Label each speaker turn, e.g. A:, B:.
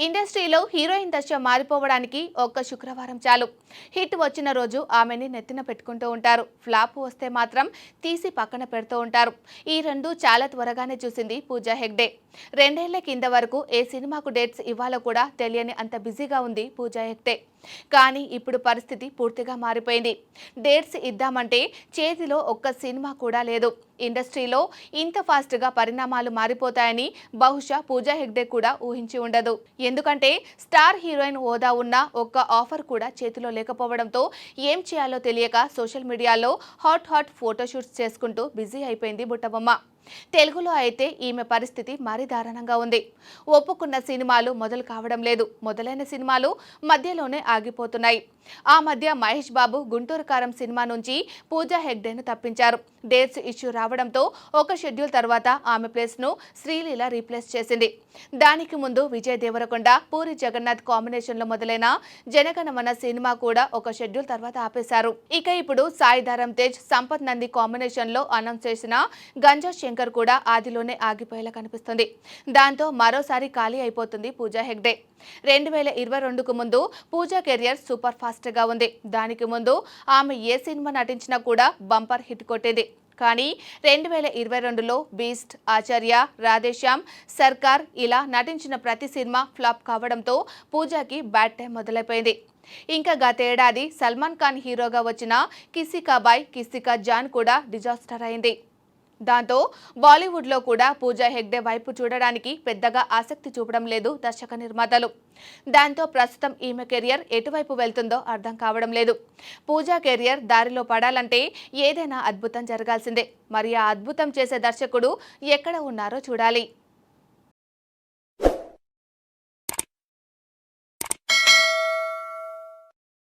A: ఇండస్ట్రీలో హీరోయిన్ దశ మారిపోవడానికి ఒక్క శుక్రవారం చాలు. హిట్ వచ్చిన రోజు ఆమెని నెత్తిన పెట్టుకుంటూ ఉంటారు. ఫ్లాప్ వస్తే మాత్రం తీసి పక్కన పెడుతూ ఉంటారు. ఈ రెండు చాలా త్వరగానే చూసింది పూజా హెగ్డే. 2 ఏళ్ల కింద వరకు ఏ సినిమాకు డేట్స్ ఇవ్వాలో కూడా తెలియని అంత బిజీగా ఉంది పూజా హెగ్డే. కానీ ఇప్పుడు పరిస్థితి పూర్తిగా మారిపోయింది. డేట్స్ ఇద్దామంటే చేతిలో ఒక్క సినిమా కూడా లేదు. ఇండస్ట్రీలో ఇంత ఫాస్ట్గా పరిణామాలు మారిపోతాయని బహుశా పూజా హెగ్డే కూడా ఊహించి ఉండదు. ఎందుకంటే స్టార్ హీరోయిన్ హోదా ఉన్న ఒక్క ఆఫర్ కూడా చేతిలో లేకపోవడంతో ఏం చేయాలో తెలియక సోషల్ మీడియాలో హాట్ ఫోటోషూట్స్ చేసుకుంటూ బిజీ అయిపోయింది బుట్టబొమ్మ. తెలుగులో అయితే ఈమె పరిస్థితి మరీ దారుణంగా ఉంది. ఒప్పుకున్న సినిమాలు మొదలు కావడం లేదు. మొదలైన సినిమాలు మధ్యలోనే ఆగిపోతున్నాయి. ఆ మధ్య మహేష్ బాబు గుంటూరు కారం సినిమా నుంచి పూజా హెగ్డేను తప్పించారు. డేట్స్ ఇష్యూ రావడంతో ఒక షెడ్యూల్ తర్వాత ఆమె ప్లేస్ను శ్రీలీల రీప్లేస్ చేసింది. దానికి ముందు విజయ్ దేవరకొండ, పూరి జగన్నాథ్ కాంబినేషన్లో మొదలైన జనగణమన సినిమా కూడా ఒక షెడ్యూల్ తర్వాత ఆపేశారు. ఇక ఇప్పుడు సాయి ధరమ్ తేజ్, సంపత్ నంది కాంబినేషన్లో అనౌన్స్ చేసిన గంజా శంకర్ కూడా ఆదిలోనే ఆగిపోయేలా కనిపిస్తుంది. దాంతో మరోసారి ఖాళీ అయిపోతుంది పూజా హెగ్డే. 2022కు ముందు పూజా కెరియర్ సూపర్ ఫాస్ట్గా ఉంది. దానికి ముందు ఆమె ఏ సినిమా నటించినా కూడా బంపర్ హిట్ కొట్టేది. కానీ 2022లో బీస్ట్, ఆచార్య, రాధేశ్యామ్, సర్కార్ ఇలా నటించిన ప్రతి సినిమా ఫ్లాప్ కావడంతో పూజాకి బ్యాడ్ టైం మొదలైపోయింది. ఇంకా గతేడాది సల్మాన్ ఖాన్ హీరోగా వచ్చిన కిసీ కా భాయ్ కిసీ కా జాన్ కూడా డిజాస్టర్ అయింది. దాంతో బాలీవుడ్లో కూడా పూజా హెగ్డే వైపు చూడడానికి పెద్దగా ఆసక్తి చూపడం లేదు దర్శక నిర్మాతలు. దాంతో ప్రస్తుతం ఈమె కెరియర్ ఎటువైపు వెళ్తుందో అర్థం కావడం లేదు. పూజా కెరియర్ దారిలో పడాలంటే ఏదైనా అద్భుతం జరగాల్సిందే. మరి ఆ అద్భుతం చేసే దర్శకుడు ఎక్కడ ఉన్నారో చూడాలి.